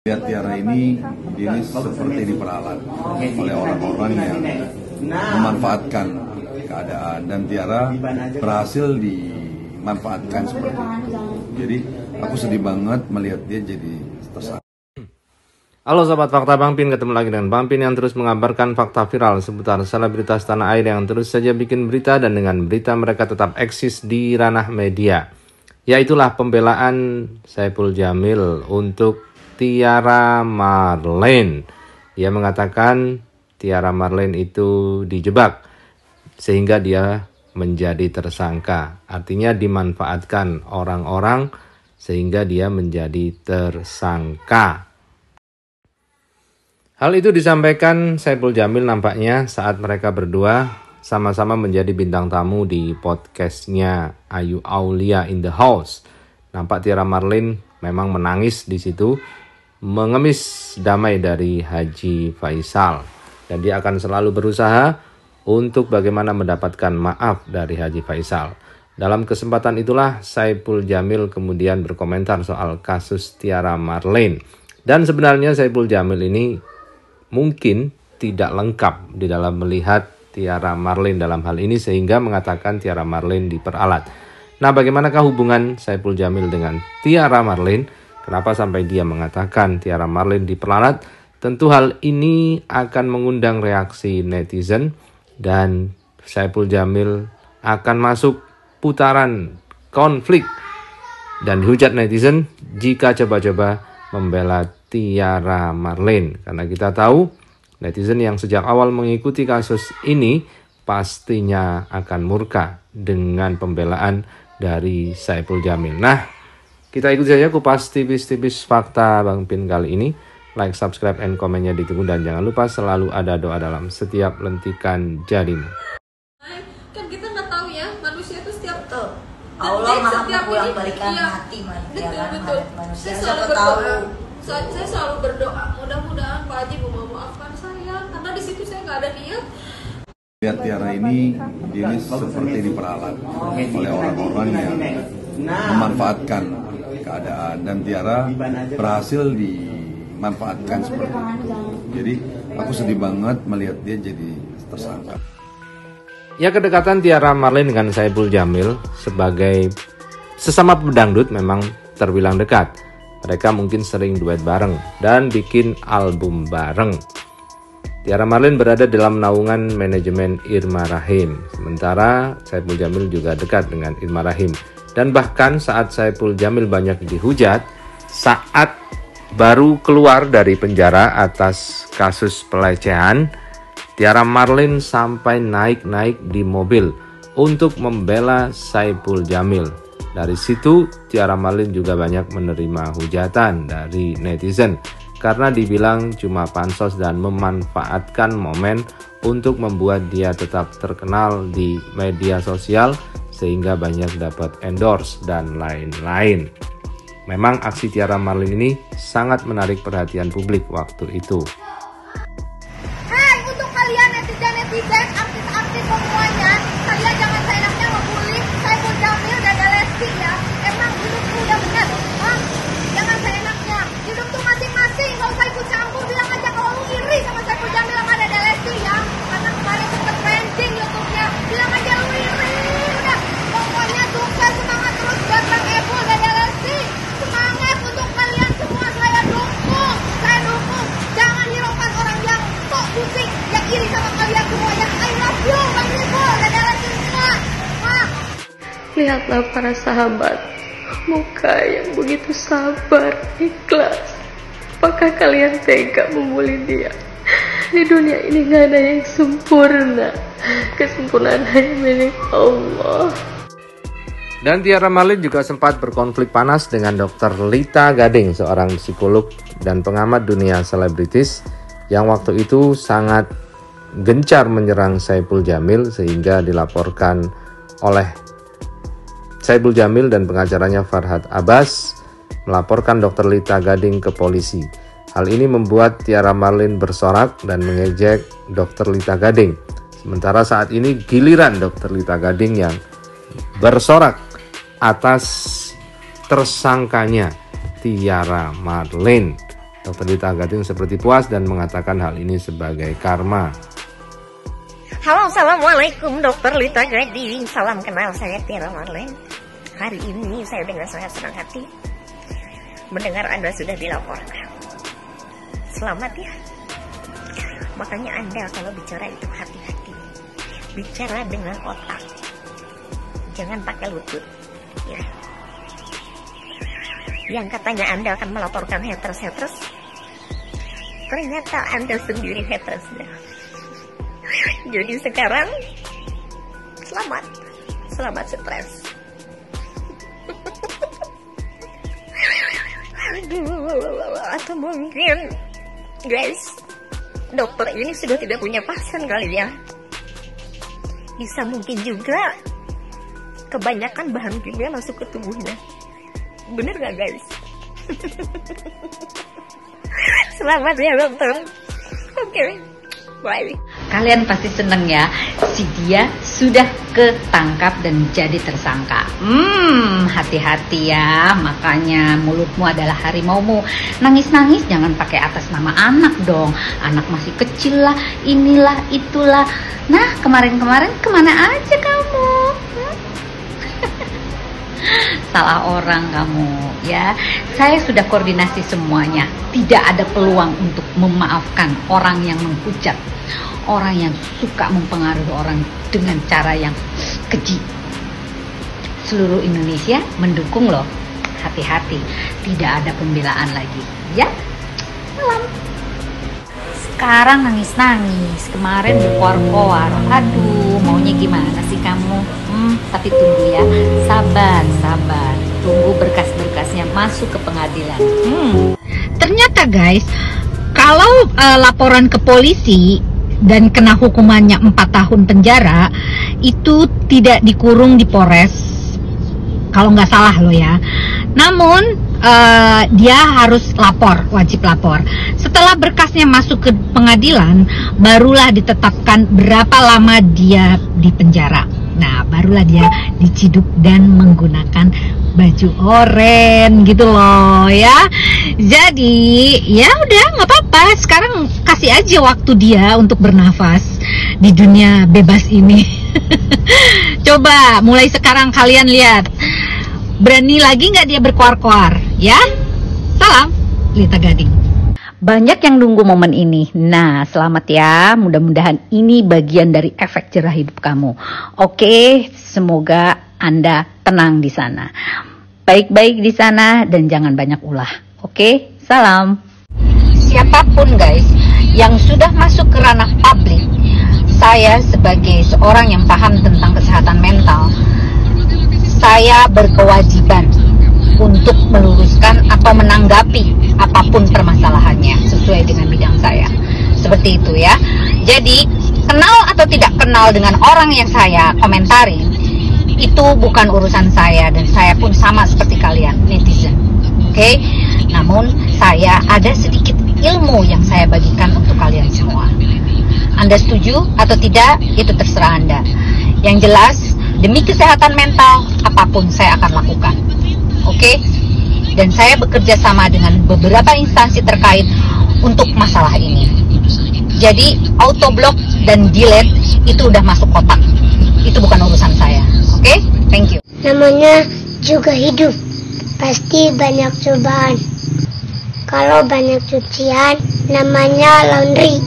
Lihat Tiara ini seperti diperalat oleh orang-orang yang memanfaatkan keadaan, dan Tiara berhasil dimanfaatkan seperti itu. Jadi aku sedih banget melihat dia jadi tersangka. Halo Sobat Fakta Bang Pin, ketemu lagi dengan Bang Pin yang terus mengabarkan fakta viral seputar selebritas tanah air yang terus saja bikin berita, dan dengan berita mereka tetap eksis di ranah media. Yaitulah pembelaan Saipul Jamil untuk Tiara Marlene. Ia mengatakan Tiara Marlene itu dijebak sehingga dia menjadi tersangka. Artinya dimanfaatkan orang-orang sehingga dia menjadi tersangka. Hal itu disampaikan Saipul Jamil nampaknya saat mereka berdua sama-sama menjadi bintang tamu di podcastnya Ayu Aulia in the House. Nampak Tiara Marlene memang menangis di situ, mengemis damai dari Haji Faisal, dan dia akan selalu berusaha untuk bagaimana mendapatkan maaf dari Haji Faisal. Dalam kesempatan itulah Saipul Jamil kemudian berkomentar soal kasus Tiara Marlene, dan sebenarnya Saipul Jamil ini mungkin tidak lengkap di dalam melihat Tiara Marlene dalam hal ini sehingga mengatakan Tiara Marlene diperalat. Nah, bagaimanakah hubungan Saipul Jamil dengan Tiara Marlene? Kenapa sampai dia mengatakan Tiara Marlene diperalat? Tentu hal ini akan mengundang reaksi netizen, dan Saipul Jamil akan masuk putaran konflik dan dihujat netizen jika coba-coba membela Tiara Marlene. Karena kita tahu netizen yang sejak awal mengikuti kasus ini pastinya akan murka dengan pembelaan dari Saipul Jamil. Nah, kita ikuti saja kupas tipis-tipis fakta Bang Pin kali ini. Like, subscribe, and komennya ditunggu, dan jangan lupa selalu ada doa dalam setiap lentikan jarimu. Kan kita nggak tahu ya, manusia itu setiap Allah maha pulang balikan hati betul. Saya selalu berdoa. Saya selalu berdoa, mudah-mudahan Pak Haji memaafkan saya, karena di situ saya nggak ada niat. Lihat Tiara ini seperti diperalat oleh orang-orang yang memanfaatkan keadaan, dan Tiara berhasil dimanfaatkan seperti itu. Jadi aku sedih banget melihat dia jadi tersangka. Ya, kedekatan Tiara Marlene dengan Saipul Jamil sebagai sesama pedangdut memang terbilang dekat. Mereka mungkin sering duet bareng dan bikin album bareng. Tiara Marlene berada dalam naungan manajemen Irma Rahim, sementara Saipul Jamil juga dekat dengan Irma Rahim. Dan bahkan saat Saipul Jamil banyak dihujat saat baru keluar dari penjara atas kasus pelecehan, Tiara Marlene sampai naik-naik di mobil untuk membela Saipul Jamil. Dari situ Tiara Marlene juga banyak menerima hujatan dari netizen karena dibilang cuma pansos dan memanfaatkan momen untuk membuat dia tetap terkenal di media sosial sehingga banyak dapat endorse dan lain-lain. Memang aksi Tiara Marlene ini sangat menarik perhatian publik waktu itu. Hai, untuk kalian netizen, artis-artis semuanya, kalian jangan seenaknya ngebully Saipul Jamil dan Lesti ya. Emang hidupku udah bener, jangan seenaknya. Hidup tuh masing-masing, gak usah ikut campur. Bilang aja kalau lu iri sama Saipul Jamil sama Dede Lesti ya. Karena kemarin sempet trending YouTube-nya. Bilang aja lu iri, udah. Pokoknya sukses, semangat terus buat Bang Epul, Dede Lesti. Semangat untuk kalian semua, saya dukung. Jangan hiraukan orang yang sok pusing, yang iri sama kalian semuanya. I love you, Bang Epul, Dede Lesti semua. Lihatlah para sahabat, muka yang begitu sabar, ikhlas. Apakah kalian tega membuli dia? Di dunia ini gak ada yang sempurna. Kesempurnaan hanya milik Allah. Dan Tiara Marlene juga sempat berkonflik panas dengan Dr. Lita Gading, seorang psikolog dan pengamat dunia selebritis yang waktu itu sangat gencar menyerang Saipul Jamil sehingga dilaporkan oleh Saipul Jamil dan pengacaranya Farhad Abbas melaporkan Dr. Lita Gading ke polisi. Hal ini membuat Tiara Marlene bersorak dan mengejek Dr. Lita Gading. Sementara saat ini giliran Dr. Lita Gading yang bersorak atas tersangkanya Tiara Marlene. Dr. Lita Gading seperti puas dan mengatakan hal ini sebagai karma. Halo, assalamualaikum Dr. Lita Gading. Salam kenal, saya Tiara Marlin. Hari ini saya dengan sangat senang hati mendengar Anda sudah dilaporkan. Selamat ya. Makanya Anda kalau bicara itu hati-hati. Bicara dengan otak. Jangan pakai lutut. Ya. Yang katanya Anda akan melaporkan haters, ternyata Anda sendiri hatersnya. Jadi sekarang selamat stres. Atau mungkin guys, dokter ini sudah tidak punya pasien kali ya. Bisa mungkin juga kebanyakan bahan kimia masuk ke tubuhnya. Bener gak guys? Selamat ya dokter. Oke, bye. Kalian pasti seneng ya, si dia sudah ketangkap dan jadi tersangka. Hati-hati ya, makanya mulutmu adalah harimaumu. Nangis-nangis jangan pakai atas nama anak dong. Anak masih kecil lah, inilah, itulah. Nah, kemarin-kemarin kemana aja kamu? Salah orang kamu ya. Saya sudah koordinasi semuanya. Tidak ada peluang untuk memaafkan orang yang menghujat, orang yang suka mempengaruhi orang dengan cara yang keji. Seluruh Indonesia mendukung loh. Hati-hati, tidak ada pembelaan lagi ya. Salam. Sekarang nangis-nangis, kemarin berkoar-koar. Aduh, maunya gimana sih kamu? Tapi tunggu ya, sabar. Tunggu berkas-berkasnya masuk ke pengadilan. Ternyata guys, kalau laporan ke polisi dan kena hukumannya 4 tahun penjara, itu tidak dikurung di Polres, kalau nggak salah loh ya. Namun dia harus lapor, wajib lapor. Setelah berkasnya masuk ke pengadilan, barulah ditetapkan berapa lama dia di penjara. Nah, barulah dia diciduk dan menggunakan baju oren gitu loh ya. Jadi ya udah nggak apa-apa. Sekarang kasih aja waktu dia untuk bernafas di dunia bebas ini. Coba mulai sekarang kalian lihat, berani lagi nggak dia berkoar-koar ya. Salam, Lita Gading. Banyak yang nunggu momen ini. Nah, selamat ya. Mudah-mudahan ini bagian dari efek jerah hidup kamu. Oke, semoga Anda tenang di sana. Baik-baik di sana dan jangan banyak ulah. Oke, salam. Siapapun guys yang sudah masuk ke ranah publik, saya sebagai seorang yang paham tentang kesehatan mental, saya berkewajiban untuk meluruskan atau menanggapi apapun permasalahannya sesuai dengan bidang saya. Seperti itu ya. Jadi, kenal atau tidak kenal dengan orang yang saya komentari, itu bukan urusan saya, dan saya pun sama seperti kalian, netizen. Oke? Namun, saya ada sedikit ilmu yang saya bagikan untuk kalian semua. Anda setuju atau tidak, itu terserah Anda. Yang jelas, demi kesehatan mental, apapun saya akan lakukan. Oke? Dan saya bekerja sama dengan beberapa instansi terkait untuk masalah ini. Jadi autoblock dan delete itu udah masuk kotak. Itu bukan urusan saya. Oke? Thank you. Namanya juga hidup. Pasti banyak cobaan. Kalau banyak cucian, namanya laundry.